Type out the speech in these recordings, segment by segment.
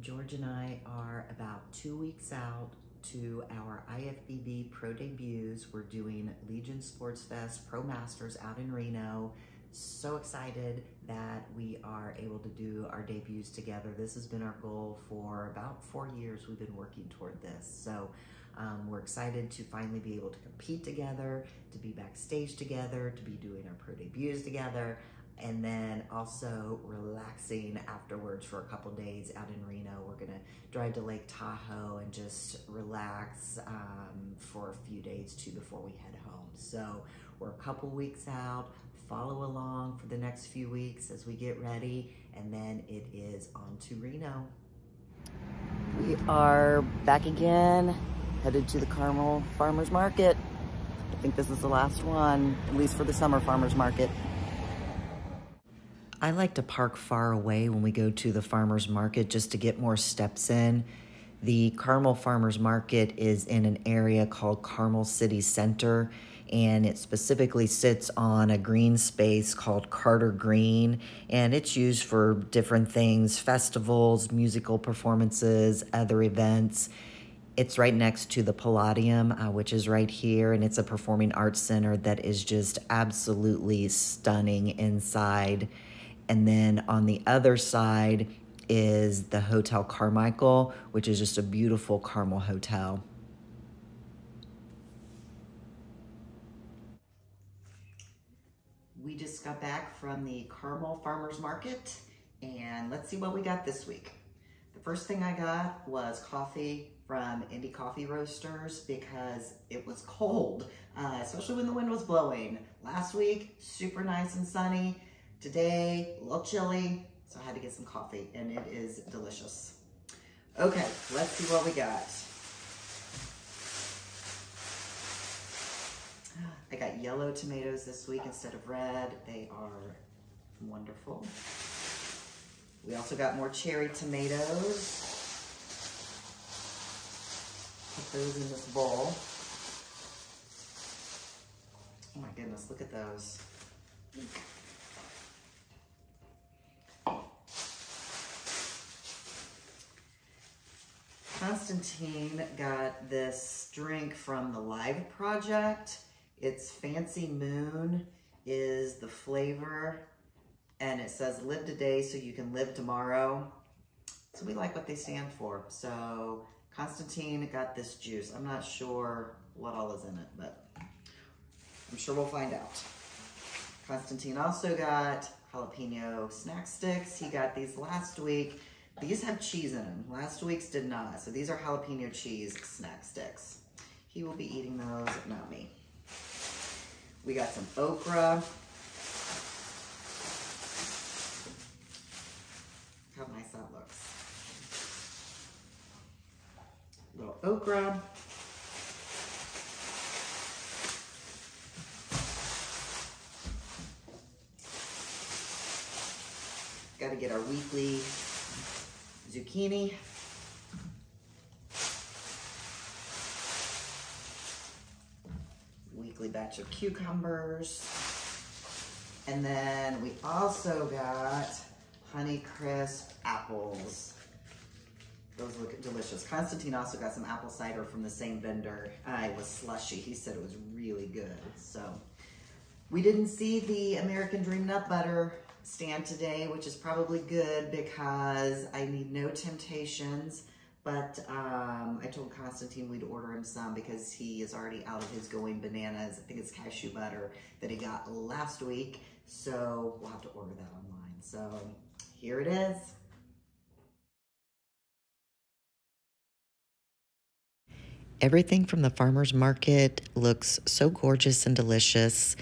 George and I are about 2 weeks out to our IFBB Pro debuts. We're doing Legion Sports Fest Pro Masters out in Reno. So excited that we are able to do our debuts together. This has been our goal for about 4 years. We've been working toward this. So we're excited to finally be able to compete together, to be backstage together, to be doing our pro debuts together, and then also relaxing afterwards for a couple days out in Reno. We're gonna drive to Lake Tahoe and just relax for a few days too before we head home. So we're a couple weeks out. Follow along for the next few weeks as we get ready, and then it is on to Reno. We are back again, headed to the Carmel Farmers Market. I think this is the last one, at least for the summer farmers market. I like to park far away when we go to the farmers market just to get more steps in. The Carmel Farmers Market is in an area called Carmel City Center, and it specifically sits on a green space called Carter Green, and it's used for different things, festivals, musical performances, other events. It's right next to the Palladium, which is right here, and it's a performing arts center that is just absolutely stunning inside. And then on the other side is the Hotel Carmichael, which is just a beautiful Carmel hotel. We just got back from the Carmel Farmers Market, and let's see what we got this week. The first thing I got was coffee from Indie Coffee Roasters because it was cold, especially when the wind was blowing. Last week, super nice and sunny. Today, a little chilly, so I had to get some coffee, and it is delicious. Okay, let's see what we got. I got yellow tomatoes this week instead of red. They are wonderful. We also got more cherry tomatoes. Put those in this bowl. Oh my goodness, look at those. Constantine got this drink from the Live Project. It's Fancy Moon is the flavor, and it says live today so you can live tomorrow. So we like what they stand for. So Constantine got this juice. I'm not sure what all is in it, but I'm sure we'll find out. Constantine also got jalapeno snack sticks. He got these last week. These have cheese in them. Last week's did not. So these are jalapeno cheese snack sticks. He will be eating those, not me. We got some okra. How nice that looks. Little okra. Got to get our weekly zucchini. Weekly batch of cucumbers. And then we also got Honeycrisp apples. Those look delicious. Constantine also got some apple cider from the same vendor. It was slushy. He said it was really good. So we didn't see the American Dream Nut Butter stand today, which is probably good because I need no temptations, but I told Constantine we'd order him some because he is already out of his going bananas. I think it's cashew butter that he got last week, so we'll have to order that online. So here it is. Everything from the farmer's market looks so gorgeous and delicious.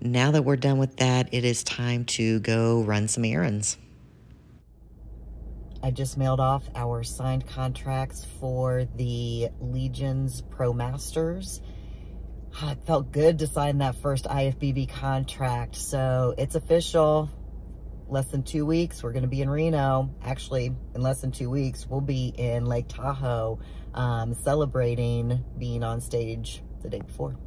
Now that we're done with that, it is time to go run some errands. I just mailed off our signed contracts for the Legion's Pro Masters. It felt good to sign that first IFBB contract, so it's official. Less than 2 weeks, we're gonna be in Reno. Actually, in less than 2 weeks, we'll be in Lake Tahoe celebrating being on stage the day before.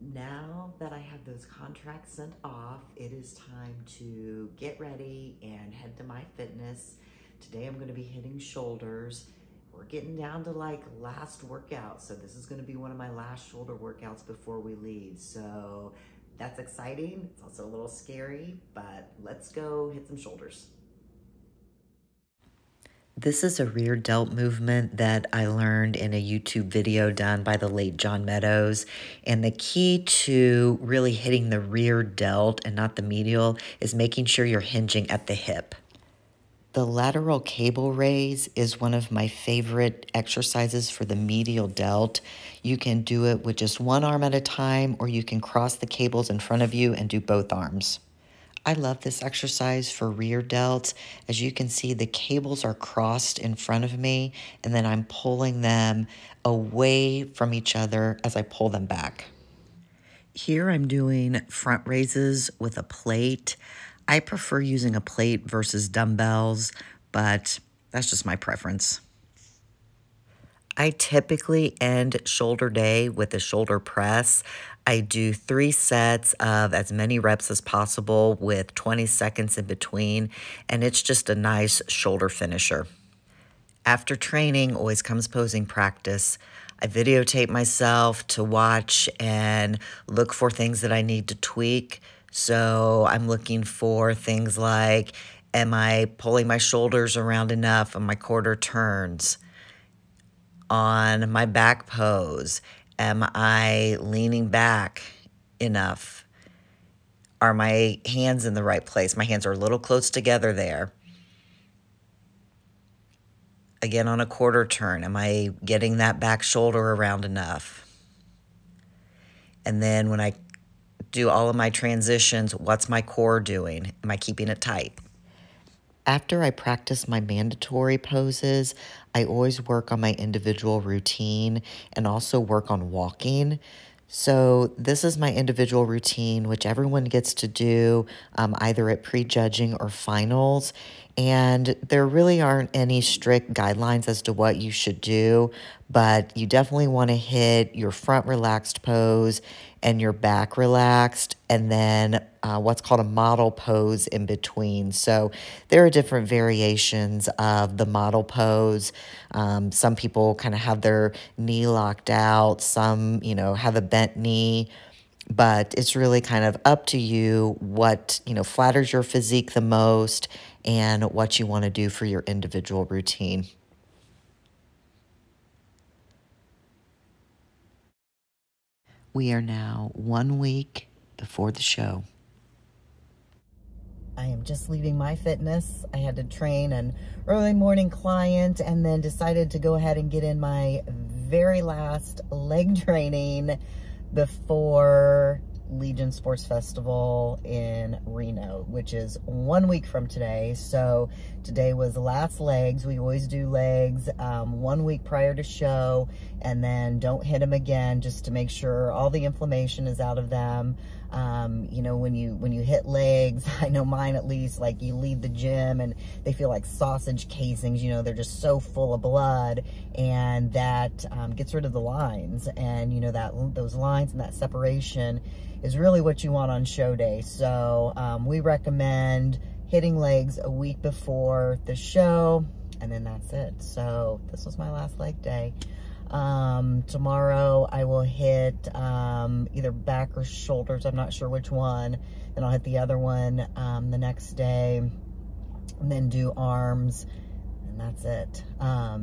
Now that I have those contracts sent off, it is time to get ready and head to My Fitness. Today I'm gonna be hitting shoulders. We're getting down to like last workout. So this is gonna be one of my last shoulder workouts before we leave. So that's exciting. It's also a little scary, but let's go hit some shoulders. This is a rear delt movement that I learned in a YouTube video done by the late John Meadows. And the key to really hitting the rear delt and not the medial is making sure you're hinging at the hip. The lateral cable raise is one of my favorite exercises for the medial delt. You can do it with just one arm at a time, or you can cross the cables in front of you and do both arms. I love this exercise for rear delts. As you can see, the cables are crossed in front of me, and then I'm pulling them away from each other as I pull them back. Here I'm doing front raises with a plate. I prefer using a plate versus dumbbells, but that's just my preference. I typically end shoulder day with a shoulder press. I do 3 sets of as many reps as possible with 20 seconds in between, and it's just a nice shoulder finisher. After training, always comes posing practice. I videotape myself to watch and look for things that I need to tweak. So I'm looking for things like, am I pulling my shoulders around enough on my quarter turns? On my back pose, am I leaning back enough? Are my hands in the right place? My hands are a little close together there. Again, on a quarter turn, am I getting that back shoulder around enough? And then when I do all of my transitions, what's my core doing? Am I keeping it tight? After I practice my mandatory poses, I always work on my individual routine and also work on walking. So this is my individual routine, which everyone gets to do either at prejudging or finals. And there really aren't any strict guidelines as to what you should do, but you definitely want to hit your front relaxed pose and your back relaxed, and then what's called a model pose in between. So there are different variations of the model pose. Some people kind of have their knee locked out. Some, have a bent knee. But it's really kind of up to you what, flatters your physique the most and what you want to do for your individual routine. We are now 1 week before the show. I am just leaving my fitness. I had to train an early morning client and then decided to go ahead and get in my very last leg training before Legion Sports Festival in Reno, which is 1 week from today. So today was the last legs. We always do legs 1 week prior to show, and then don't hit them again just to make sure all the inflammation is out of them. When you hit legs, I know mine at least, like you leave the gym and they feel like sausage casings, they're just so full of blood, and that gets rid of the lines, and those lines and that separation is really what you want on show day. So we recommend hitting legs a week before the show, and then that's it. So this was my last leg day. Tomorrow I will hit either back or shoulders. I'm not sure which one. Then I'll hit the other one the next day, and then do arms, and that's it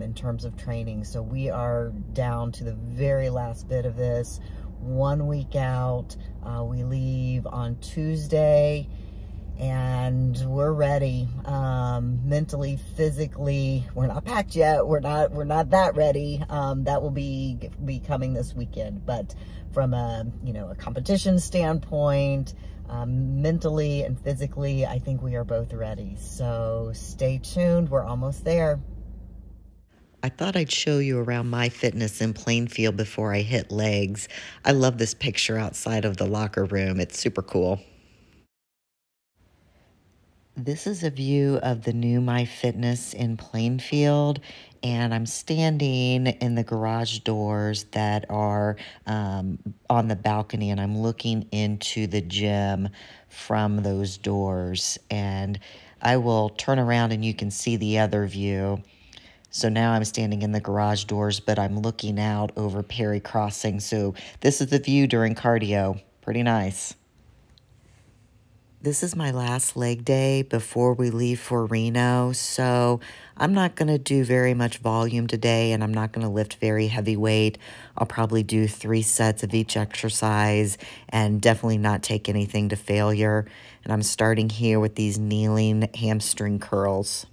in terms of training. So we are down to the very last bit of this. 1 week out. We leave on Tuesday, and we're ready. Mentally, physically, we're not packed yet. We're not that ready. That will be coming this weekend. But from a competition standpoint, mentally and physically, I think we are both ready. So stay tuned. We're almost there. I thought I'd show you around my fitness in Plainfield before I hit legs. I love this picture outside of the locker room. It's super cool. This is a view of the new MyFitness in Plainfield, and I'm standing in the garage doors that are on the balcony, and I'm looking into the gym from those doors. And I will turn around and you can see the other view. So now I'm standing in the garage doors, but I'm looking out over Perry Crossing. So this is the view during cardio. Pretty nice. This is my last leg day before we leave for Reno, so I'm not going to do very much volume today, and I'm not going to lift very heavy weight. I'll probably do 3 sets of each exercise and definitely not take anything to failure. And I'm starting here with these kneeling hamstring curls.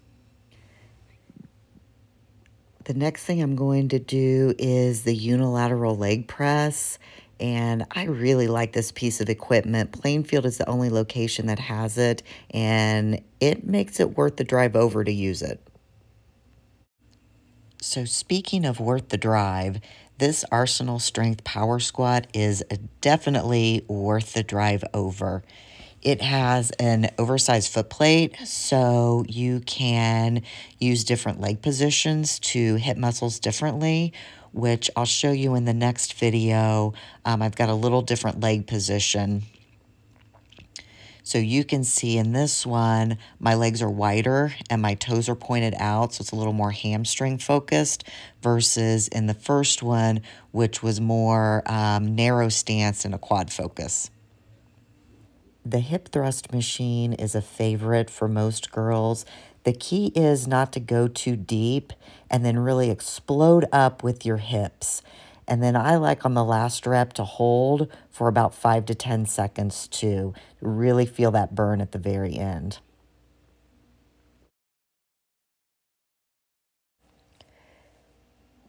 The next thing I'm going to do is the unilateral leg press. And I really like this piece of equipment. Plainfield is the only location that has it, and it makes it worth the drive over to use it. So speaking of worth the drive, this Arsenal Strength Power Squat is definitely worth the drive over. It has an oversized foot plate, so you can use different leg positions to hit muscles differently, which I'll show you in the next video. I've got a little different leg position. So you can see in this one, my legs are wider and my toes are pointed out, so it's a little more hamstring focused, versus in the first one, which was more narrow stance and a quad focus. The hip thrust machine is a favorite for most girls. The key is not to go too deep and then really explode up with your hips. And then I like on the last rep to hold for about 5 to 10 seconds to really feel that burn at the very end.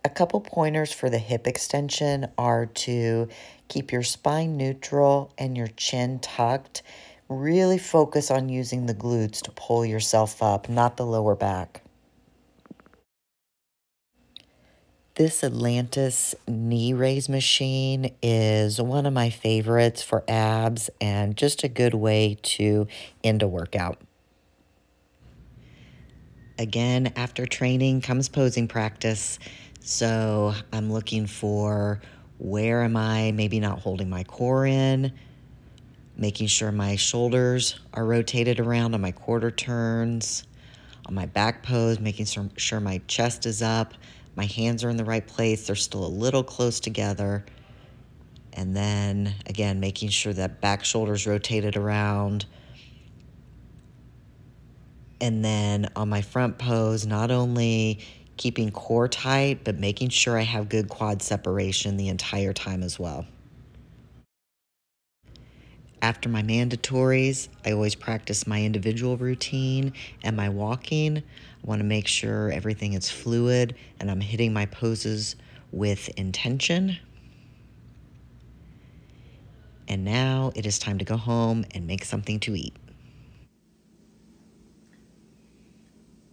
A couple pointers for the hip extension are to keep your spine neutral and your chin tucked. Really focus on using the glutes to pull yourself up, not the lower back. This Atlantis knee raise machine is one of my favorites for abs and just a good way to end a workout. Again, after training comes posing practice. So I'm looking for where am I maybe not holding my core in, making sure my shoulders are rotated around on my quarter turns, on my back pose, making sure my chest is up, my hands are in the right place, they're still a little close together. And then again, making sure that back shoulder's rotated around. And then on my front pose, not only keeping core tight, but making sure I have good quad separation the entire time as well. After my mandatories, I always practice my individual routine and my walking. I want to make sure everything is fluid and I'm hitting my poses with intention. And now it is time to go home and make something to eat.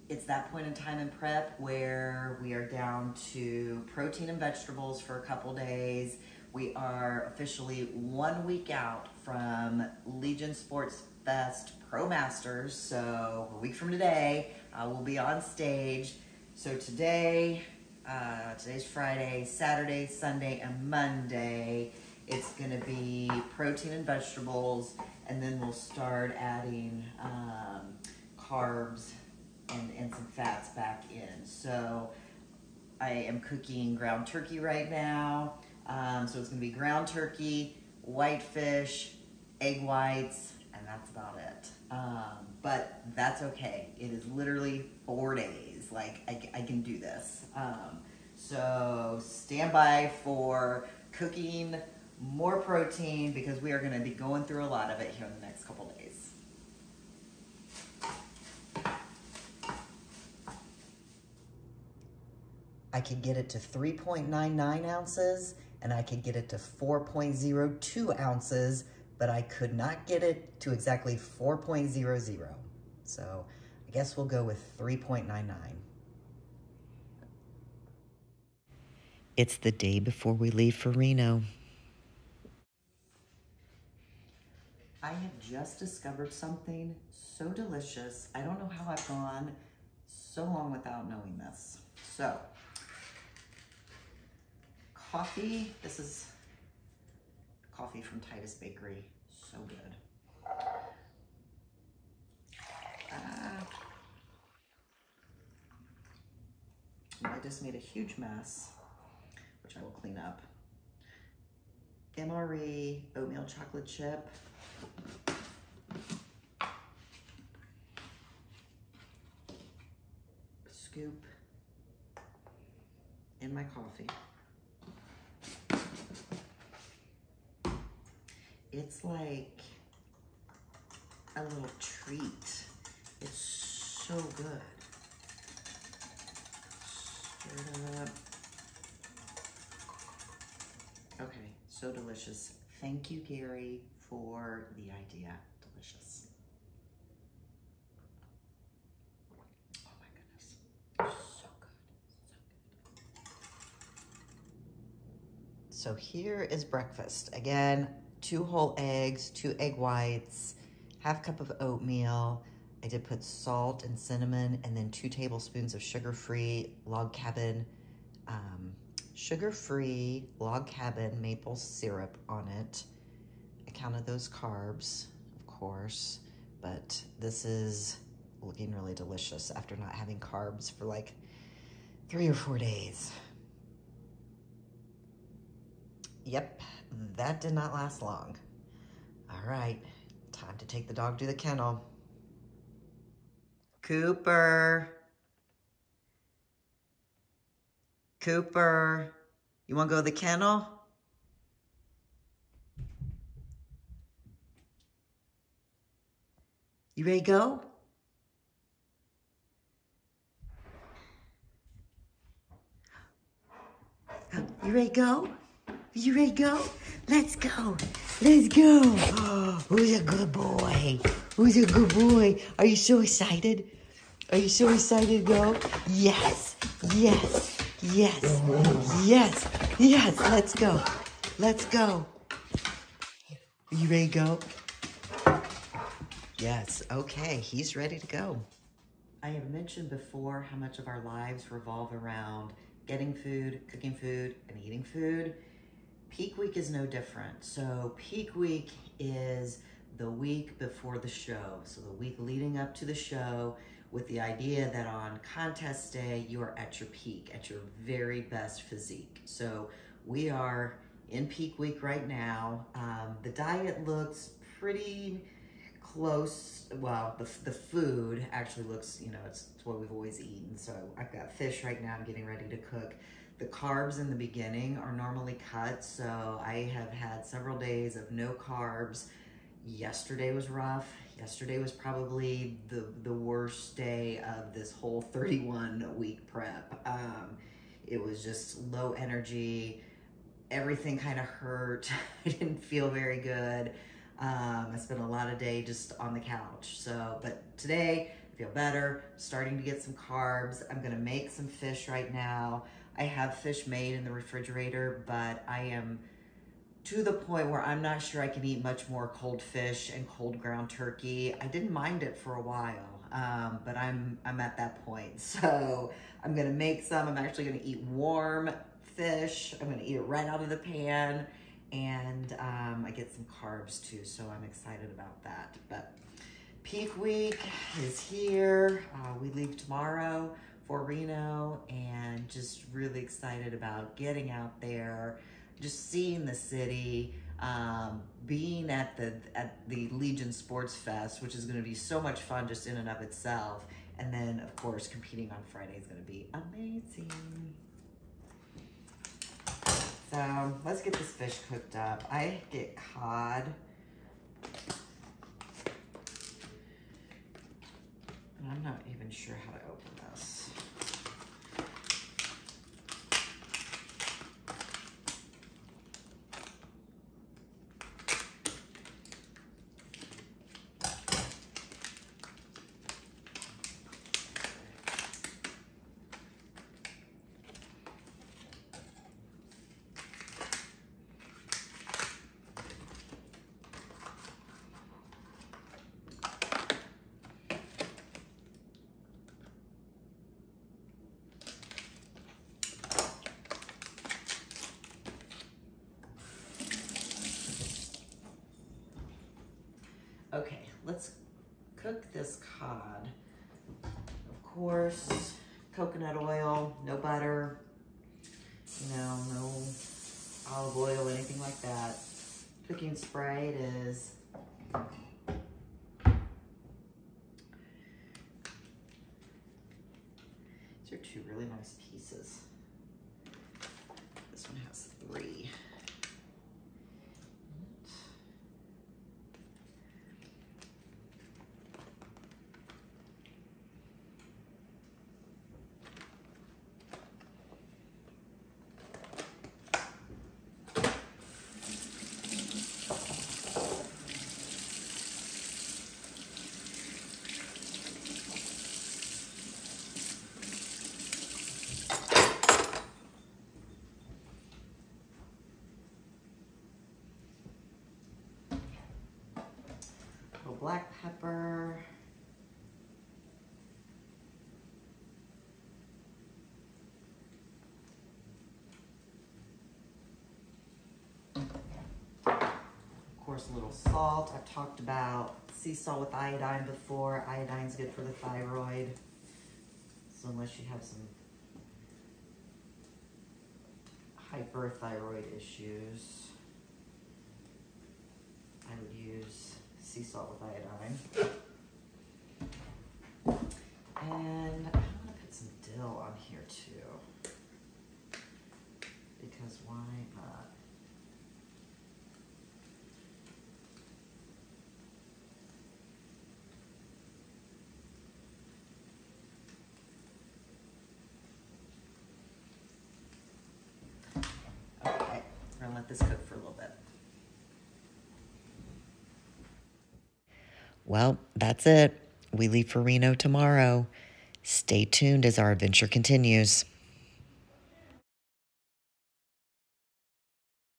It's that point in time in prep where we are down to protein and vegetables for a couple days. We are officially 1 week out from Legion Sports Fest Pro Masters. So a week from today, we'll be on stage. So today, today's Friday, Saturday, Sunday, and Monday, it's gonna be protein and vegetables, and then we'll start adding carbs and some fats back in. So I am cooking ground turkey right now. So it's gonna be ground turkey, white fish, egg whites, and that's about it. But that's okay. It is literally 4 days. Like I can do this. So stand by for cooking more protein because we are gonna be going through a lot of it here in the next couple days. I could get it to 3.99 ounces and I could get it to 4.02 ounces, but I could not get it to exactly 4.00. So I guess we'll go with 3.99. It's the day before we leave for Reno. I have just discovered something so delicious. I don't know how I've gone so long without knowing this. So, coffee. This is coffee from Titus Bakery. So good. I just made a huge mess, which I will clean up. MRE oatmeal chocolate chip. Scoop in my coffee. It's like a little treat. It's so good. Stir it up. Okay, so delicious. Thank you, Gary, for the idea. Delicious. Oh my goodness. So good. So here is breakfast. Again, 2 whole eggs, 2 egg whites, half cup of oatmeal. I did put salt and cinnamon, and then 2 tablespoons of sugar-free log cabin, sugar-free log cabin maple syrup on it. I counted those carbs, of course, but this is looking really delicious after not having carbs for like 3 or 4 days. Yep, that did not last long. All right, time to take the dog to the kennel. Cooper. Cooper, you want to go to the kennel? You ready to go? You ready to go? You ready to go? Let's go. Let's go. Oh, who's a good boy? Who's a good boy? Are you so excited? Are you so excited to go? Yes. Yes. Yes. Yes. Yes. Let's go. Let's go. Are you ready to go? Yes. Okay. He's ready to go. I have mentioned before how much of our lives revolve around getting food, cooking food, and eating food. Peak week is no different. So peak week is the week before the show. So the week leading up to the show, with the idea that on contest day, you are at your peak, at your very best physique. So we are in peak week right now. The diet looks pretty close. Well, the food actually looks, you know, it's what we've always eaten. So I've got fish right now I'm getting ready to cook. The carbs in the beginning are normally cut, so I have had several days of no carbs. Yesterday was rough. Yesterday was probably the worst day of this whole 31-week prep. It was just low energy. Everything kind of hurt. I didn't feel very good. I spent a lot of day just on the couch. So, but today I feel better, starting to get some carbs. I'm gonna make some fish right now. I have fish made in the refrigerator, but I am to the point where I'm not sure I can eat much more cold fish and cold ground turkey. I didn't mind it for a while, but I'm at that point. So I'm gonna make some. I'm actually gonna eat warm fish. I'm gonna eat it right out of the pan, and I get some carbs too, so I'm excited about that. But peak week is here. We leave tomorrow for Reno, and just really excited about getting out there, just seeing the city, being at the Legion Sports Fest, which is going to be so much fun just in and of itself. And then, of course, competing on Friday is going to be amazing. So let's get this fish cooked up. I get cod. And I'm not even sure how to open this. cook this cod. Of course, coconut oil, no butter, you know, no olive oil, anything like that. Cooking spray it is. These are two really nice pieces. This one has 3. Black pepper. Of course, a little salt. I've talked about sea salt with iodine before. Iodine's good for the thyroid. So unless you have some hyperthyroid issues, I would use sea salt with iodine. And I'm gonna put some dill on here too, because why not? Okay, we're gonna let this cook for a little bit. Well, that's it. We leave for Reno tomorrow. Stay tuned as our adventure continues.